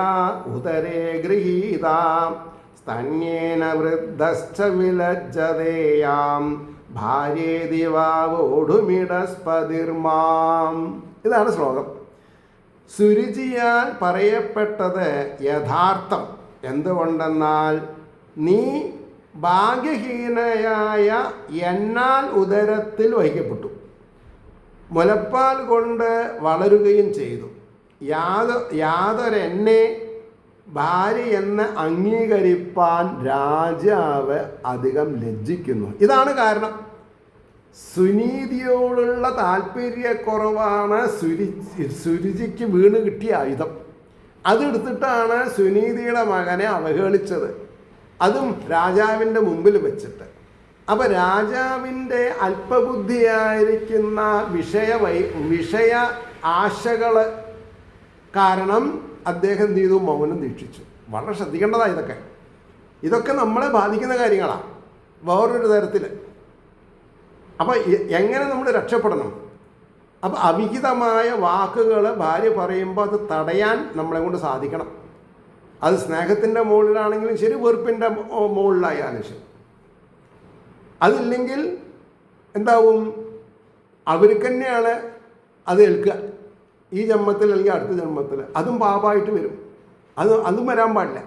A: ഉദരേ ഗൃഹീതാം സ്തന്യേന വൃദ്ധശ്ച വിലജ്ജതേയാം ഭാര്യേദിവാവോടുമിടസ്പതിർമാം. ഇതാണ് ശ്ലോകം. സുരുചിയാൽ പറയപ്പെട്ടത് യഥാർത്ഥം. എന്തുകൊണ്ടെന്നാൽ നീ ഭാഗ്യഹീനയായ എന്നാൽ ഉദരത്തിൽ വഹിക്കപ്പെട്ടു, മുലപ്പാൽ കൊണ്ട് വളരുകയും ചെയ്തു. യാതൊരെന്നെ ഭാര്യ എന്ന് അംഗീകരിപ്പാൻ രാജാവ് അധികം ലജ്ജിക്കുന്നു. ഇതാണ് കാരണം. സുനീതിയോടുള്ള താല്പര്യക്കുറവാണ് സുരുചിക്ക് വീണ് കിട്ടിയ ആയുധം. അതെടുത്തിട്ടാണ് സുനീതിയുടെ മകനെ അവഹേളിച്ചത്, അതും രാജാവിൻ്റെ മുമ്പിൽ വെച്ചിട്ട്. അപ്പം രാജാവിൻ്റെ അല്പബുദ്ധിയായിരിക്കുന്ന വിഷയ ആശകൾ കാരണം അദ്ദേഹം എന്ത് ചെയ്തു? മൗനം ദീക്ഷിച്ചു. വളരെ ശ്രദ്ധിക്കേണ്ടതാണ് ഇതൊക്കെ നമ്മളെ ബാധിക്കുന്ന കാര്യങ്ങളാണ് വേറൊരു തരത്തിൽ. അപ്പോൾ എങ്ങനെ നമ്മൾ രക്ഷപ്പെടണം? അപ്പോൾ അവിഹിതമായ വാക്കുകൾ ഭാര്യ പറയുമ്പോൾ അത് തടയാൻ നമ്മളെ കൊണ്ട് സാധിക്കണം. അത് സ്നേഹത്തിൻ്റെ മുകളിലാണെങ്കിലും ശരി, വെറുപ്പിൻ്റെ മുകളിലായാലും ശരി. അതില്ലെങ്കിൽ എന്താവും? അവർക്ക് തന്നെയാണ് അത് ഏൽക്കുക. ഈ ജന്മത്തിൽ അല്ലെങ്കിൽ അടുത്ത ജന്മത്തിൽ അതും പാപമായിട്ട് വരും. അതും വരാൻ പാടില്ല.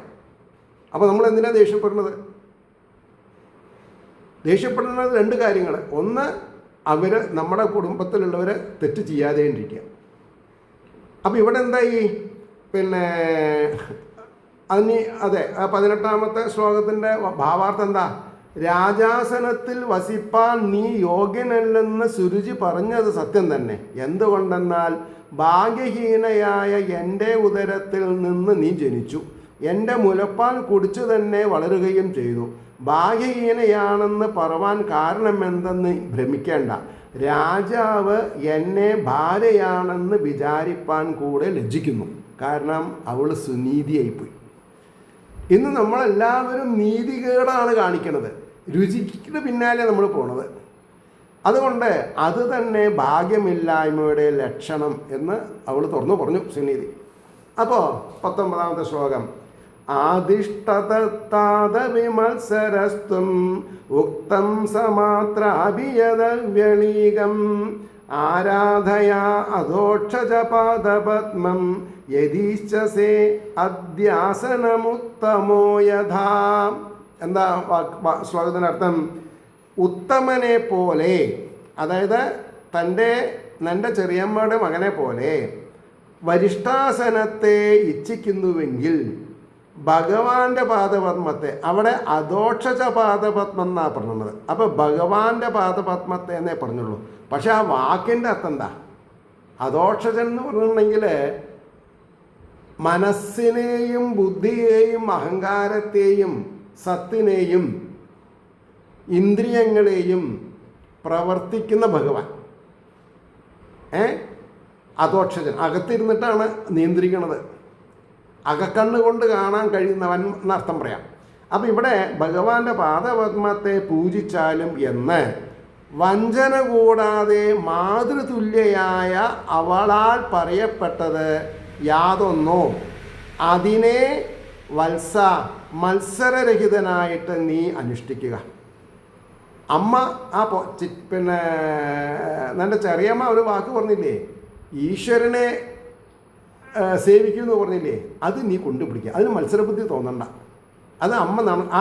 A: അപ്പോൾ നമ്മൾ എന്തിനാണ് ദേഷ്യപ്പെടുന്നത്? ദേഷ്യപ്പെടുന്നത് രണ്ട് കാര്യങ്ങൾ. ഒന്ന്, അവർ നമ്മുടെ കുടുംബത്തിലുള്ളവർ തെറ്റ് ചെയ്യാതെ ഇരിക്കുക. അപ്പോൾ ഇവിടെ എന്തായി? പിന്നെ അതെ 18ാമത്തെ ശ്ലോകത്തിൻ്റെ ഭാവാർത്ഥം എന്താ? രാജാസനത്തിൽ വസിപ്പാൻ നീ യോഗ്യനല്ലെന്ന് സുരുചി പറഞ്ഞത് സത്യം തന്നെ. എന്തുകൊണ്ടെന്നാൽ ഭാഗ്യഹീനയായ എൻ്റെ ഉദരത്തിൽ നിന്ന് നീ ജനിച്ചു, എൻ്റെ മുലപ്പാൽ കുടിച്ചു തന്നെ വളരുകയും ചെയ്തു. ഭാഗ്യഹീനയാണെന്ന് പറവാൻ കാരണമെന്തെന്ന് ഭ്രമിക്കേണ്ട. രാജാവ് എന്നെ ഭാര്യയാണെന്ന് വിചാരിപ്പാൻ കൂടെ ലജ്ജിക്കുന്നു. കാരണം അവൾ സുനീതിയായിപ്പോയി. ഇന്ന് നമ്മളെല്ലാവരും നീതികേടാണ് കാണിക്കുന്നത്, രുചിക്ക് പിന്നാലെ നമ്മൾ പോണത്. അതുകൊണ്ട് അത് തന്നെ ഭാഗ്യമില്ലായ്മയുടെ ലക്ഷണം എന്ന് അവൾ തുറന്നു പറഞ്ഞു സുനീതി. അപ്പോൾ 19ാമത്തെ ശ്ലോകം. ആദിഷ്ടതത്താത വിമത്സരസ്തും ഉക്തം സമാത്രാഭിയതവ്യളീകം ആരാധയാ അധോക്ഷജപാദപത്മം യദീശ്ചസേ അധ്യാസനമുത്തമോ യഥാ. എന്താ ശ്ലോകത്തിൻ്റെ അർത്ഥം? ഉത്തമനെ പോലെ, അതായത് നിൻ്റെ ചെറിയമ്മയുടെ മകനെ പോലെ വരിഷ്ഠാസനത്തെ ഇച്ഛിക്കുന്നുവെങ്കിൽ ഭഗവാന്റെ പാദപത്മത്തെ, അവിടെ അധോക്ഷജ പാദപത്മം എന്നാണ് പറഞ്ഞത്. അപ്പോൾ ഭഗവാന്റെ പാദപത്മത്തെ എന്നേ പറഞ്ഞുള്ളൂ. പക്ഷെ ആ വാക്കിൻ്റെ അർത്ഥം എന്താ? അധോക്ഷജൻ എന്ന് പറഞ്ഞിട്ടുണ്ടെങ്കിൽ മനസ്സിനെയും ബുദ്ധിയെയും അഹങ്കാരത്തെയും സത്തിനെയും ഇന്ദ്രിയങ്ങളെയും പ്രവർത്തിക്കുന്ന ഭഗവാൻ. അധോക്ഷജൻ അകത്തിരുന്നിട്ടാണ് നിയന്ത്രിക്കുന്നത്. അകക്കണ്ണ് കൊണ്ട് കാണാൻ കഴിയുന്നവൻ എന്നർത്ഥം പറയാം. അപ്പം ഇവിടെ ഭഗവാന്റെ പാദപത്മത്തെ പൂജിച്ചാലും എന്ന് വഞ്ചന കൂടാതെ മാതൃതുല്യയായ അവളാൽ പറയപ്പെട്ടത് യാതൊന്നോ അതിനെ വത്സ മത്സരരഹിതനായിട്ട് നീ അനുഷ്ഠിക്കുക. അമ്മ പിന്നെ എൻ്റെ ചെറിയമ്മ ഒരു വാക്ക് പറഞ്ഞില്ലേ, ഈശ്വരനെ സേവിക്കുമെന്ന് പറഞ്ഞില്ലേ, അത് നീ കൊണ്ടുപിടിക്കുക. അതിന് മത്സരബുദ്ധി തോന്നണ്ട. അത്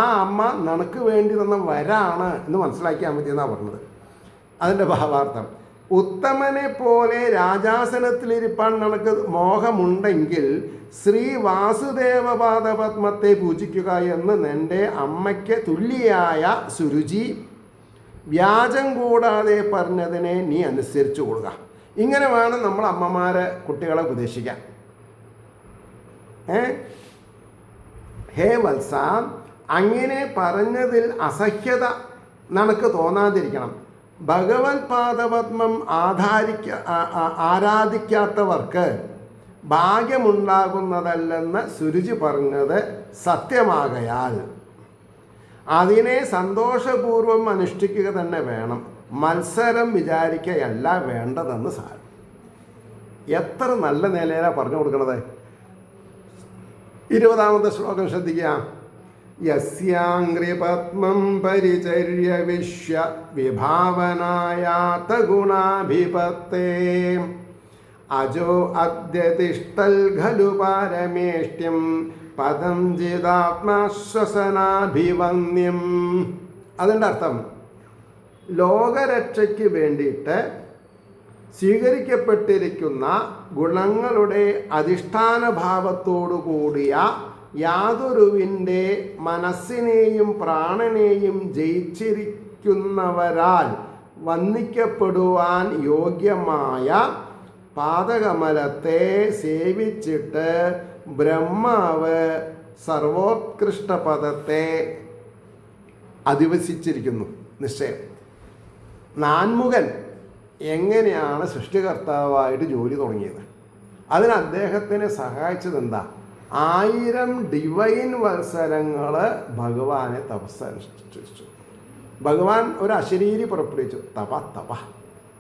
A: ആ അമ്മ നനക്ക് വേണ്ടി തന്ന വരാണ് എന്ന് മനസ്സിലാക്കിയാൽ മതി എന്നാണ് പറഞ്ഞത്. അതിൻ്റെ ഭാവാർത്ഥം, ഉത്തമനെ പോലെ രാജാസനത്തിലിരിപ്പാൻ നിനക്ക് മോഹമുണ്ടെങ്കിൽ ശ്രീ വാസുദേവപാദപത്മത്തെ പൂജിക്കുക എന്ന് നിൻ്റെ അമ്മയ്ക്ക് തുല്യയായ സുരുചി വ്യാജം കൂടാതെ പറഞ്ഞതിനെ നീ അനുസരിച്ചു കൊടുക്കുക. ഇങ്ങനെ വേണം നമ്മൾ അമ്മമാരെ കുട്ടികളെ ഉപദേശിക്കാൻ. ഹേ വത്സ, അങ്ങനെ പറഞ്ഞതിൽ അസഹ്യത നിനക്ക് തോന്നാതിരിക്കണം. ഭഗവത് പാദപത്മം ആരാധിക്കാത്തവർക്ക് ഭാഗ്യമുണ്ടാകുന്നതല്ലെന്ന് സുരുചി പറഞ്ഞത് സത്യമാകയാൽ അതിനെ സന്തോഷപൂർവം അനുഷ്ഠിക്കുക തന്നെ വേണം. മത്സരം വിചാരിക്കുകയല്ല വേണ്ടതെന്ന് സാരം. എത്ര നല്ല നിലയിലാണ് പറഞ്ഞു കൊടുക്കണത്. 20ാമത്തെ ശ്ലോകം ശ്രദ്ധിക്കുക. യസ്യാംഗ്രിപത്മം പരിചര്യ വിശ്വ വിഭാവനായാത ഗുണാഭിപത്തേ അജോ അദ്യ തിഷ്ടൽ ഖലു പാരമേഷ്ട്യം പദം ജിതാത്മാശ്വസനാഭിവന്യം. അതിൻ്റെ അർത്ഥം, ലോകരക്ഷയ്ക്ക് വേണ്ടിയിട്ട് സ്വീകരിക്കപ്പെട്ടിരിക്കുന്ന ഗുണങ്ങളുടെ അധിഷ്ഠാന ഭാവത്തോടു കൂടിയ യാതൊരുവിൻ്റെ മനസ്സിനെയും പ്രാണനെയും ജയിച്ചിരിക്കുന്നവരാൽ വന്ദിക്കപ്പെടുവാൻ യോഗ്യമായ പാദകമലത്തെ സേവിച്ചിട്ട് ബ്രഹ്മാവ് സർവോത്കൃഷ്ട പദത്തെ അധിവസിച്ചിരിക്കുന്നു. നിശ്ചയം. നാൻമുഖൻ എങ്ങനെയാണ് സൃഷ്ടികർത്താവായിട്ട് ജോലി തുടങ്ങിയത്? അതിന് അദ്ദേഹത്തിനെ സഹായിച്ചത് എന്താ? 1000 ഡിവൈൻ വത്സരങ്ങൾ ഭഗവാനെ തപസ്സനുഷ്ഠിച്ചു. ഭഗവാൻ ഒരു അശരീരി പുറപ്പെടുവിച്ചു, തപ തപ.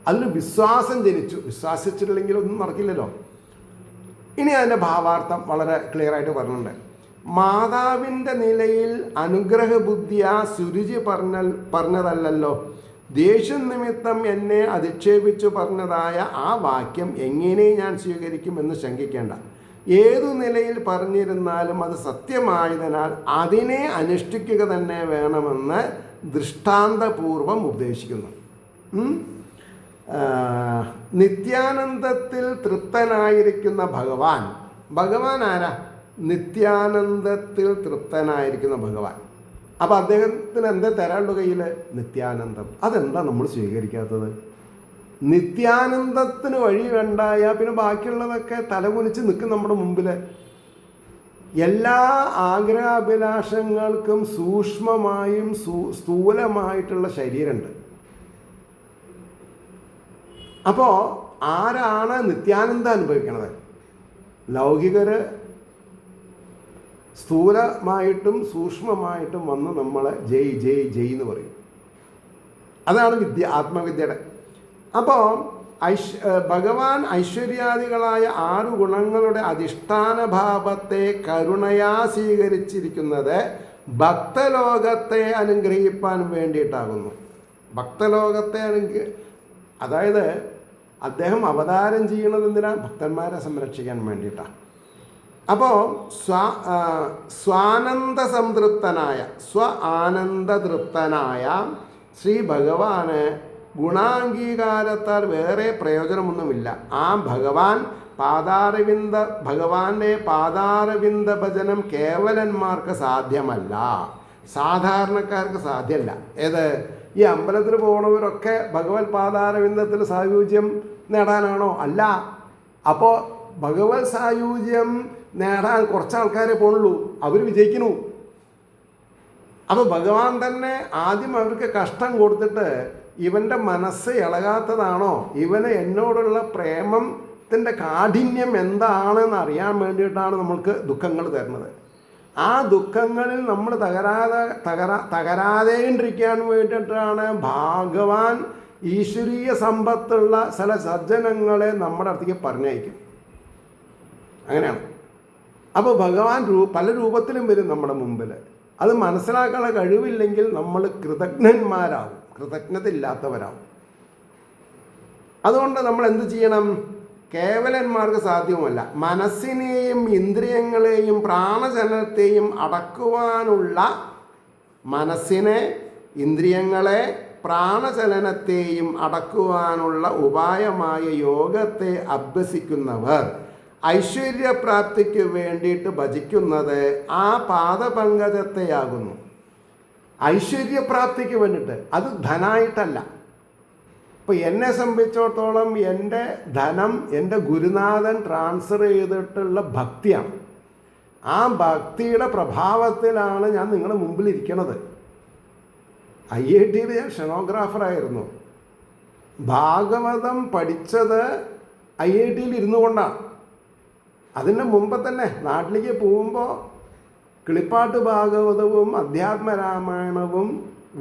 A: അതിന് വിശ്വാസം ജനിച്ചു. വിശ്വാസിച്ചിട്ടില്ലെങ്കിൽ ഒന്നും നടക്കില്ലല്ലോ. ഇനി അതിൻ്റെ ഭാവാർത്ഥം വളരെ ക്ലിയറായിട്ട് പറഞ്ഞിട്ടുണ്ട്. മാതാവിൻ്റെ നിലയിൽ അനുഗ്രഹബുദ്ധിയാ സുരുചി പറഞ്ഞതല്ലല്ലോ. ദേഷ്യം നിമിത്തം എന്നെ അധിക്ഷേപിച്ചു പറഞ്ഞതായ ആ വാക്യം എങ്ങനെ ഞാൻ സ്വീകരിക്കുമെന്ന് ശങ്കിക്കേണ്ട. ഏതു നിലയിൽ പറഞ്ഞിരുന്നാലും അത് സത്യമായതിനാൽ അതിനെ അനുഷ്ഠിക്കുക തന്നെ വേണമെന്ന് ദൃഷ്ടാന്തപൂർവം ഉപദേശിക്കുന്നു. നിത്യാനന്ദത്തിൽ തൃപ്തനായിരിക്കുന്ന ഭഗവാൻ ആരാ? നിത്യാനന്ദത്തിൽ തൃപ്തനായിരിക്കുന്ന ഭഗവാൻ. അപ്പം അദ്ദേഹത്തിന് എന്താ തരാണ്ട് കയ്യിൽ? നിത്യാനന്ദം. അതെന്താ നമ്മൾ സ്വീകരിക്കാത്തത്? നിത്യാനന്ദത്തിന് വഴി വേണ്ടായാൽ പിന്നെ ബാക്കിയുള്ളതൊക്കെ തലകുനിച്ച് നിൽക്കും നമ്മുടെ മുമ്പിൽ. എല്ലാ ആഗ്രഹാഭിലാഷങ്ങൾക്കും സൂക്ഷ്മമായും സ്ഥൂലമായിട്ടുള്ള ശരീരമുണ്ട്. അപ്പോൾ ആരാണ് നിത്യാനന്ദം അനുഭവിക്കണത്? ലൗകികർ സ്ഥൂലമായിട്ടും സൂക്ഷ്മമായിട്ടും വന്ന് നമ്മളെ ജയ് ജയ് ജയ് എന്ന് പറയും. അതാണ് ആത്മവിദ്യയുടെ. അപ്പോൾ ഭഗവാൻ ഐശ്വര്യാദികളായ 6 ഗുണങ്ങളുടെ അധിഷ്ഠാന ഭാവത്തെ കരുണയാ സ്വീകരിച്ചിരിക്കുന്നത് ഭക്തലോകത്തെ അനുഗ്രഹിപ്പാൻ വേണ്ടിയിട്ടാകുന്നു. ഭക്തലോകത്തെ അതായത് അദ്ദേഹം അവതാരം ചെയ്യണത് എന്തിനാ? ഭക്തന്മാരെ സംരക്ഷിക്കാൻ വേണ്ടിയിട്ടാണ്. അപ്പോൾ ആനന്ദതൃപ്തനായ ശ്രീ ഭഗവാന് ഗുണാംഗീകാരത്താൽ വേറെ പ്രയോജനമൊന്നുമില്ല. ആ ഭഗവാന്റെ പാദാരവിന്ദ ഭജനം കേവലന്മാർക്ക് സാധ്യമല്ല, സാധാരണക്കാർക്ക് സാധ്യമല്ല. ഏത്? ഈ അമ്പലത്തിൽ പോകുന്നവരൊക്കെ ഭഗവത് പാദാരവിന്ദത്തിൽ സായുജ്യം നേടാനാണോ? അല്ല. അപ്പോൾ ഭഗവത് സായുജ്യം നേടാൻ കുറച്ച് ആൾക്കാരെ പോണുള്ളൂ, അവർ വിജയിക്കുന്നു. അപ്പോൾ ഭഗവാൻ തന്നെ ആദ്യം അവർക്ക് കഷ്ടം കൊടുത്തിട്ട് ഇവൻ്റെ മനസ്സ് ഇളകാത്തതാണോ, ഇവന് എന്നോടുള്ള പ്രേമത്തിൻ്റെ കാഠിന്യം എന്താണെന്ന് അറിയാൻ വേണ്ടിയിട്ടാണ് നമ്മൾക്ക് ദുഃഖങ്ങൾ തരുന്നത്. ആ ദുഃഖങ്ങളിൽ നമ്മൾ തകരാതെണ്ടിരിക്കാൻ വേണ്ടിയിട്ടാണ് ഭഗവാൻ ഈശ്വരീയ സമ്പത്തുള്ള ചില സജ്ജനങ്ങളെ നമ്മുടെ അടുത്തേക്ക് പറഞ്ഞയക്കും. അങ്ങനെയാണ്. അപ്പോൾ ഭഗവാൻ പല രൂപത്തിലും വരും നമ്മുടെ മുമ്പിൽ. അത് മനസ്സിലാക്കാനുള്ള കഴിവില്ലെങ്കിൽ നമ്മൾ കൃതജ്ഞന്മാരാകും, കൃതജ്ഞത ഇല്ലാത്തവരാകും. അതുകൊണ്ട് നമ്മൾ എന്ത് ചെയ്യണം? കേവലന്മാർക്ക് സാധ്യമല്ല. മനസ്സിനെയും ഇന്ദ്രിയങ്ങളെയും പ്രാണചലനത്തെയും അടക്കുവാനുള്ള, മനസ്സിനെ, ഇന്ദ്രിയങ്ങളെ, പ്രാണചലനത്തെയും അടക്കുവാനുള്ള ഉപായമായ യോഗത്തെ അഭ്യസിക്കുന്നവർ ഐശ്വര്യപ്രാപ്തിക്ക് വേണ്ടിയിട്ട് ഭജിക്കുന്നത് ആ പാദപങ്കജത്തെയാകുന്നു. ഐശ്വര്യപ്രാപ്തിക്ക് വേണ്ടിയിട്ട്, അത് ധനായിട്ടല്ല. ഇപ്പോൾ എന്നെ സംബന്ധിച്ചിടത്തോളം എൻ്റെ ധനം എൻ്റെ ഗുരുനാഥൻ ട്രാൻസ്ഫർ ചെയ്തിട്ടുള്ള ഭക്തിയാണ്. ആ ഭക്തിയുടെ പ്രഭാവത്തിലാണ് ഞാൻ നിങ്ങളുടെ മുമ്പിൽ ഇരിക്കണത്. IIT ഞാൻ സ്റ്റെനോഗ്രാഫറായിരുന്നു. ഭാഗവതം പഠിച്ചത് IIT ഇരുന്നു കൊണ്ടാണ്. അതിന് മുമ്പ് തന്നെ നാട്ടിലേക്ക് പോകുമ്പോൾ കിളിപ്പാട്ട് ഭാഗവതവും അധ്യാത്മരാമായണവും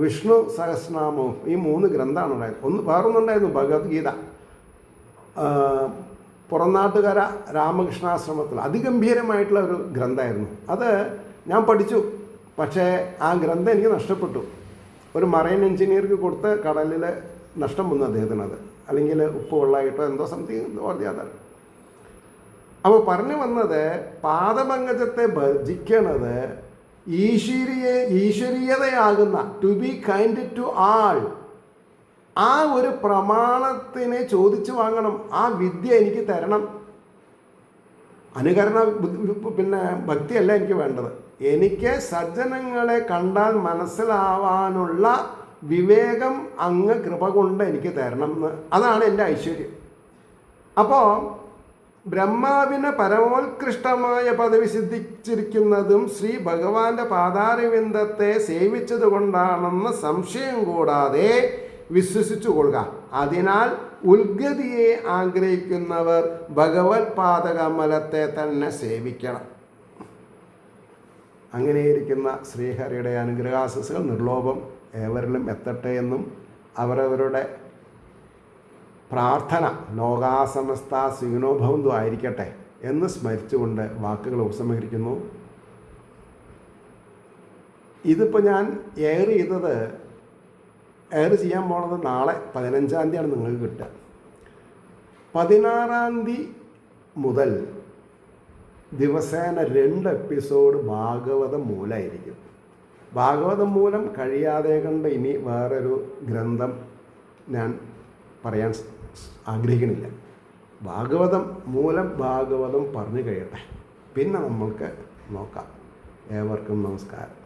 A: വിഷ്ണു സഹസ്രനാമവും, ഈ 3 ഗ്രന്ഥമാണ് ഉണ്ടായത്. വേറൊന്നുണ്ടായിരുന്നു, ഭഗവത്ഗീത. പുറനാട്ടുകര രാമകൃഷ്ണാശ്രമത്തിൽ അതിഗംഭീരമായിട്ടുള്ള ഒരു ഗ്രന്ഥമായിരുന്നു. അത് ഞാൻ പഠിച്ചു. പക്ഷേ ആ ഗ്രന്ഥം എനിക്ക് നഷ്ടപ്പെട്ടു. ഒരു മറൈൻ എഞ്ചിനീയർക്ക് കൊടുത്ത് കടലിൽ നഷ്ടം വന്നു അദ്ദേഹത്തിനത്, അല്ലെങ്കിൽ ഉപ്പ് വെള്ളമായിട്ടോ എന്തോ സംതിങ് ഓർമ്മ. അപ്പോൾ പറഞ്ഞു വന്നത്, പാദപങ്കജത്തെ ഭജിക്കണത് ഈശ്വരീയതയാകുന്ന to be kind to all, ആ ഒരു പ്രമാണത്തിനെ ചോദിച്ചു വാങ്ങണം. ആ വിദ്യ എനിക്ക് തരണം. അനുകരണ ഭക്തിയല്ല എനിക്ക് വേണ്ടത്. എനിക്ക് സജ്ജനങ്ങളെ കണ്ടാൽ മനസ്സിലാവാനുള്ള വിവേകം അങ്ങ് കൃപ കൊണ്ട് എനിക്ക് തരണം എന്ന്. അതാണ് എൻ്റെ ഐശ്വര്യം. അപ്പോൾ ബ്രഹ്മാവിന് പരമോത്കൃഷ്ടമായ പദവി സിദ്ധിച്ചിരിക്കുന്നതും ശ്രീ ഭഗവാന്റെ പാതാരവിന്ദത്തെ സേവിച്ചത് കൊണ്ടാണെന്ന് സംശയം കൂടാതെ വിശ്വസിച്ചു കൊള്ളുക. അതിനാൽ ഉത്ഗതിയെ ആഗ്രഹിക്കുന്നവർ ഭഗവത് പാദകമലത്തെ തന്നെ സേവിക്കണം. അങ്ങനെയിരിക്കുന്ന ശ്രീഹരിയുടെ അനുഗ്രഹാശിസുകൾ നിർലോഭം ഏവരിലും എത്തട്ടെ എന്നും അവരവരുടെ പ്രാർത്ഥന ലോകാസമസ്ത സുഖിനോഭവന്തു ആയിരിക്കട്ടെ എന്ന് സ്മരിച്ചുകൊണ്ട് വാക്കുകൾ ഉപസംഹരിക്കുന്നു. ഇതിപ്പോൾ ഞാൻ എയർ ചെയ്യാൻ പോണത് നാളെ 15-ാം തീയതിയാണ് നിങ്ങൾക്ക് കിട്ടുക. 16-ാം തീയതി മുതൽ ദിവസേന 2 എപ്പിസോഡ് ഭാഗവതം മൂലമായിരിക്കും. ഭാഗവതം മൂലം കഴിയാതെ കണ്ട് ഇനി വേറൊരു ഗ്രന്ഥം ഞാൻ പറയാൻ ആഗ്രഹിക്കണില്ല. ഭാഗവതം മൂലം ഭാഗവതം പറഞ്ഞു കഴിയട്ടെ, പിന്നെ നമ്മൾക്ക് നോക്കാം. ഏവർക്കും നമസ്കാരം.